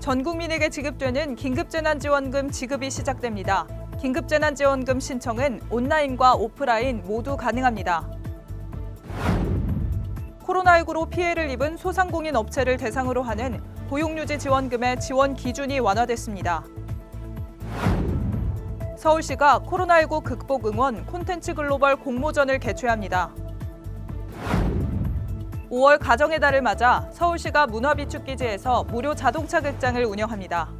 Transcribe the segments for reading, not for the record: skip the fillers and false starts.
전 국민에게 지급되는 긴급재난지원금 지급이 시작됩니다. 긴급재난지원금 신청은 온라인과 오프라인 모두 가능합니다. 코로나19로 피해를 입은 소상공인 업체를 대상으로 하는 고용유지 지원금의 지원 기준이 완화됐습니다. 서울시가 코로나19 극복 응원 콘텐츠 글로벌 공모전을 개최합니다. 5월 가정의 달을 맞아 서울시가 문화비축기지에서 무료 자동차 극장을 운영합니다.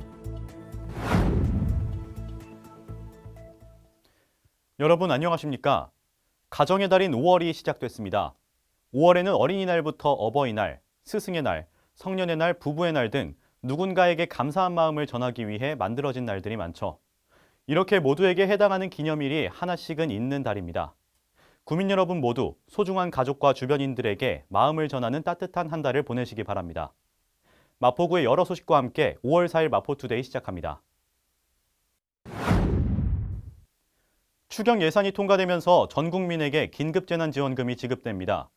여러분 안녕하십니까? 가정의 달인 5월이 시작됐습니다. 5월에는 어린이날부터 어버이날, 스승의 날, 성년의 날, 부부의 날 등 누군가에게 감사한 마음을 전하기 위해 만들어진 날들이 많죠. 이렇게 모두에게 해당하는 기념일이 하나씩은 있는 달입니다. 구민 여러분 모두 소중한 가족과 주변인들에게 마음을 전하는 따뜻한 한 달을 보내시기 바랍니다. 마포구의 여러 소식과 함께 5월 4일 마포투데이 시작합니다. 추경 예산이 통과되면서 전 국민에게 긴급재난지원금이 지급됩니다.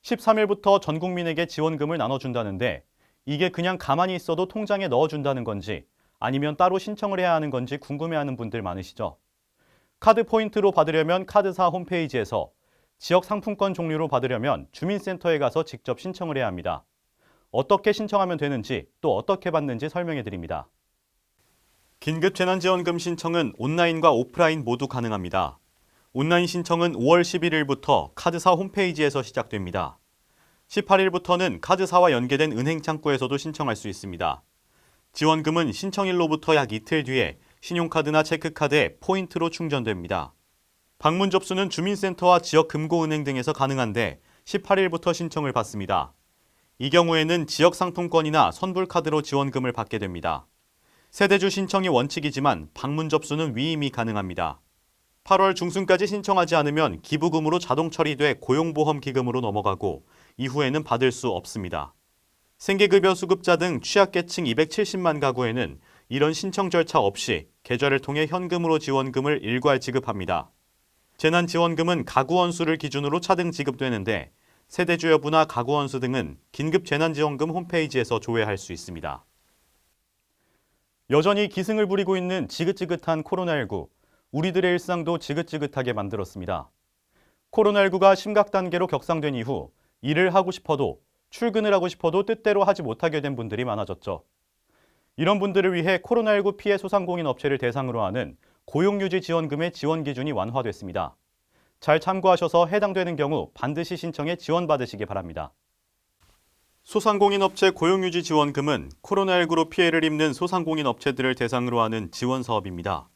13일부터 전 국민에게 지원금을 나눠준다는데 이게 그냥 가만히 있어도 통장에 넣어준다는 건지 아니면 따로 신청을 해야 하는 건지 궁금해하는 분들 많으시죠? 카드 포인트로 받으려면 카드사 홈페이지에서, 지역 상품권 종류로 받으려면 주민센터에 가서 직접 신청을 해야 합니다. 어떻게 신청하면 되는지 또 어떻게 받는지 설명해 드립니다. 긴급재난지원금 신청은 온라인과 오프라인 모두 가능합니다. 온라인 신청은 5월 11일부터 카드사 홈페이지에서 시작됩니다. 18일부터는 카드사와 연계된 은행 창구에서도 신청할 수 있습니다. 지원금은 신청일로부터 약 이틀 뒤에 신용카드나 체크카드에 포인트로 충전됩니다. 방문 접수는 주민센터와 지역 금고은행 등에서 가능한데 18일부터 신청을 받습니다. 이 경우에는 지역 상품권이나 선불카드로 지원금을 받게 됩니다. 세대주 신청이 원칙이지만 방문 접수는 위임이 가능합니다. 8월 중순까지 신청하지 않으면 기부금으로 자동 처리돼 고용보험기금으로 넘어가고 이후에는 받을 수 없습니다. 생계급여 수급자 등 취약계층 270만 가구에는 이런 신청 절차 없이 계좌를 통해 현금으로 지원금을 일괄 지급합니다. 재난지원금은 가구원 수를 기준으로 차등 지급되는데 세대주 여부나 가구원 수 등은 긴급재난지원금 홈페이지에서 조회할 수 있습니다. 여전히 기승을 부리고 있는 지긋지긋한 코로나19, 우리들의 일상도 지긋지긋하게 만들었습니다. 코로나19가 심각 단계로 격상된 이후 일을 하고 싶어도 출근을 하고 싶어도 뜻대로 하지 못하게 된 분들이 많아졌죠. 이런 분들을 위해 코로나19 피해 소상공인 업체를 대상으로 하는 고용유지 지원금의 지원 기준이 완화됐습니다. 잘 참고하셔서 해당되는 경우 반드시 신청해 지원받으시기 바랍니다. 소상공인 업체 고용유지 지원금은 코로나19로 피해를 입는 소상공인 업체들을 대상으로 하는 지원 사업입니다.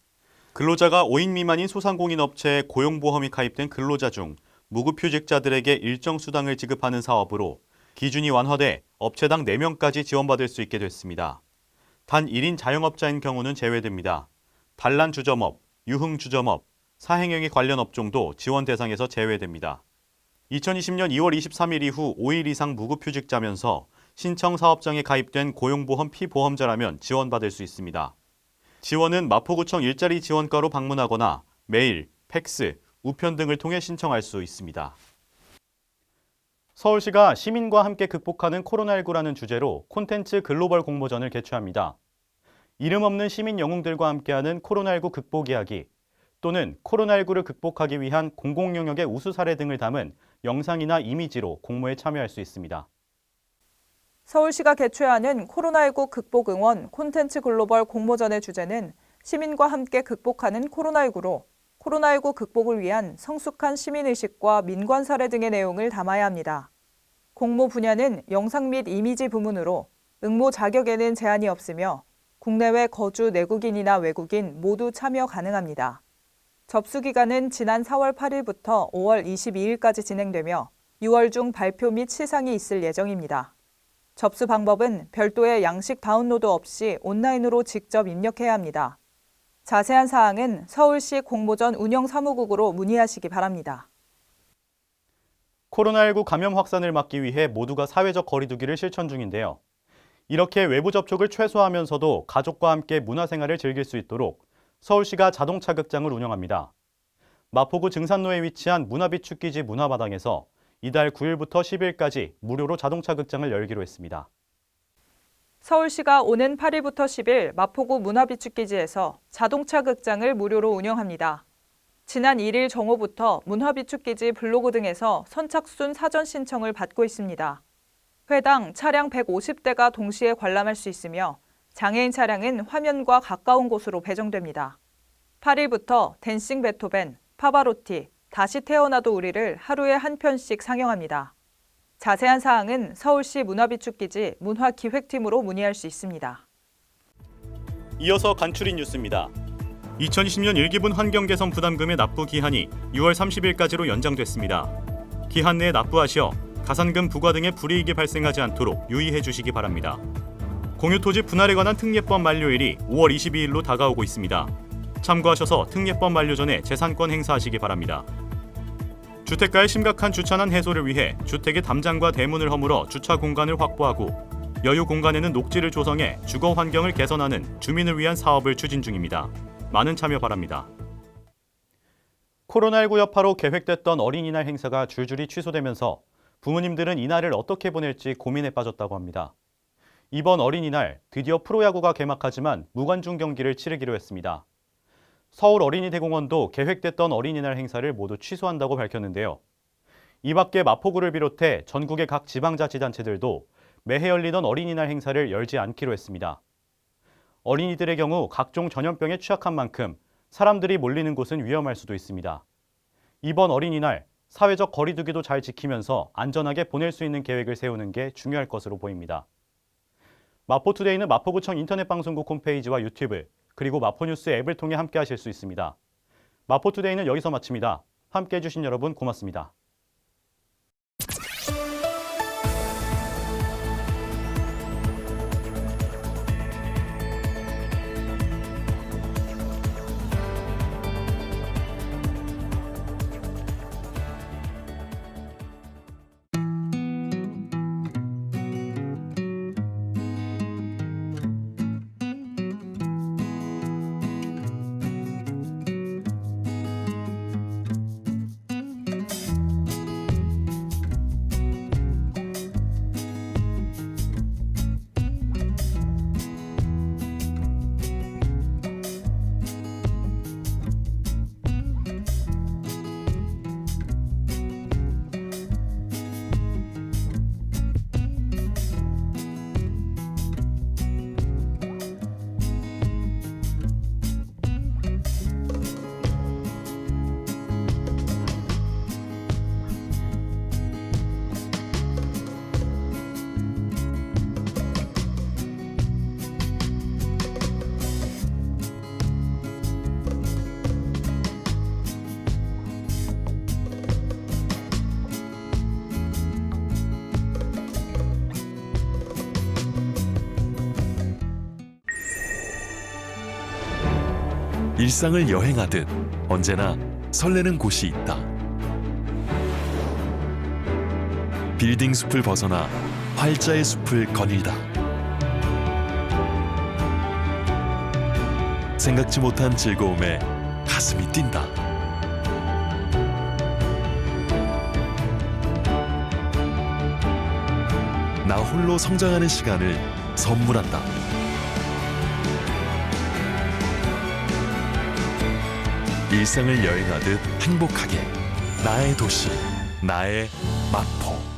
근로자가 5인 미만인 소상공인 업체에 고용보험이 가입된 근로자 중 무급휴직자들에게 일정 수당을 지급하는 사업으로 기준이 완화돼 업체당 4명까지 지원받을 수 있게 됐습니다. 단 1인 자영업자인 경우는 제외됩니다. 단란주점업, 유흥주점업, 사행영위 관련 업종도 지원 대상에서 제외됩니다. 2020년 2월 23일 이후 5일 이상 무급휴직자면서 신청 사업장에 가입된 고용보험 피보험자라면 지원받을 수 있습니다. 지원은 마포구청 일자리 지원과로 방문하거나 메일, 팩스, 우편 등을 통해 신청할 수 있습니다. 서울시가 시민과 함께 극복하는 코로나19라는 주제로 콘텐츠 글로벌 공모전을 개최합니다. 이름 없는 시민 영웅들과 함께하는 코로나19 극복 이야기 또는 코로나19를 극복하기 위한 공공영역의 우수 사례 등을 담은 영상이나 이미지로 공모에 참여할 수 있습니다. 서울시가 개최하는 코로나19 극복 응원 콘텐츠 글로벌 공모전의 주제는 시민과 함께 극복하는 코로나19로 코로나19 극복을 위한 성숙한 시민의식과 민관 사례 등의 내용을 담아야 합니다. 공모 분야는 영상 및 이미지 부문으로 응모 자격에는 제한이 없으며 국내외 거주 내국인이나 외국인 모두 참여 가능합니다. 접수 기간은 지난 4월 8일부터 5월 22일까지 진행되며 6월 중 발표 및 시상이 있을 예정입니다. 접수 방법은 별도의 양식 다운로드 없이 온라인으로 직접 입력해야 합니다. 자세한 사항은 서울시 공모전 운영사무국으로 문의하시기 바랍니다. 코로나19 감염 확산을 막기 위해 모두가 사회적 거리 두기를 실천 중인데요. 이렇게 외부 접촉을 최소화하면서도 가족과 함께 문화생활을 즐길 수 있도록 서울시가 자동차 극장을 운영합니다. 마포구 증산로에 위치한 문화비축기지 문화마당에서 이달 9일부터 10일까지 무료로 자동차 극장을 열기로 했습니다. 서울시가 오는 8일부터 10일 마포구 문화비축기지에서 자동차 극장을 무료로 운영합니다. 지난 1일 정오부터 문화비축기지 블로그 등에서 선착순 사전 신청을 받고 있습니다. 회당 차량 150대가 동시에 관람할 수 있으며 장애인 차량은 화면과 가까운 곳으로 배정됩니다. 8일부터 댄싱 베토벤, 파바로티, 다시 태어나도 우리를 하루에 한 편씩 상영합니다. 자세한 사항은 서울시 문화비축기지 문화기획팀으로 문의할 수 있습니다. 이어서 간추린 뉴스입니다. 2020년 1기분 환경 개선 부담금의 납부 기한이 6월 30일까지로 연장됐습니다. 기한 내에 납부하시어 가산금 부과 등의 불이익이 발생하지 않도록 유의해 주시기 바랍니다. 공유토지 분할에 관한 특례법 만료일이 5월 22일로 다가오고 있습니다. 참고하셔서 특례법 만료 전에 재산권 행사하시기 바랍니다. 주택가의 심각한 주차난 해소를 위해 주택의 담장과 대문을 허물어 주차 공간을 확보하고 여유 공간에는 녹지를 조성해 주거 환경을 개선하는 주민을 위한 사업을 추진 중입니다. 많은 참여 바랍니다. 코로나19 여파로 계획됐던 어린이날 행사가 줄줄이 취소되면서 부모님들은 이날을 어떻게 보낼지 고민에 빠졌다고 합니다. 이번 어린이날 드디어 프로야구가 개막하지만 무관중 경기를 치르기로 했습니다. 서울 어린이대공원도 계획됐던 어린이날 행사를 모두 취소한다고 밝혔는데요. 이 밖에 마포구를 비롯해 전국의 각 지방자치단체들도 매해 열리던 어린이날 행사를 열지 않기로 했습니다. 어린이들의 경우 각종 전염병에 취약한 만큼 사람들이 몰리는 곳은 위험할 수도 있습니다. 이번 어린이날 사회적 거리 두기도 잘 지키면서 안전하게 보낼 수 있는 계획을 세우는 게 중요할 것으로 보입니다. 마포투데이는 마포구청 인터넷방송국 홈페이지와 유튜브, 그리고 마포뉴스 앱을 통해 함께 하실 수 있습니다. 마포투데이는 여기서 마칩니다. 함께 해주신 여러분 고맙습니다. 일상을 여행하듯 언제나 설레는 곳이 있다. 빌딩 숲을 벗어나 활자의 숲을 거닐다. 생각지 못한 즐거움에 가슴이 뛴다. 나 홀로 성장하는 시간을 선물한다. 일상을 여행하듯 행복하게 나의 도시, 나의 마포.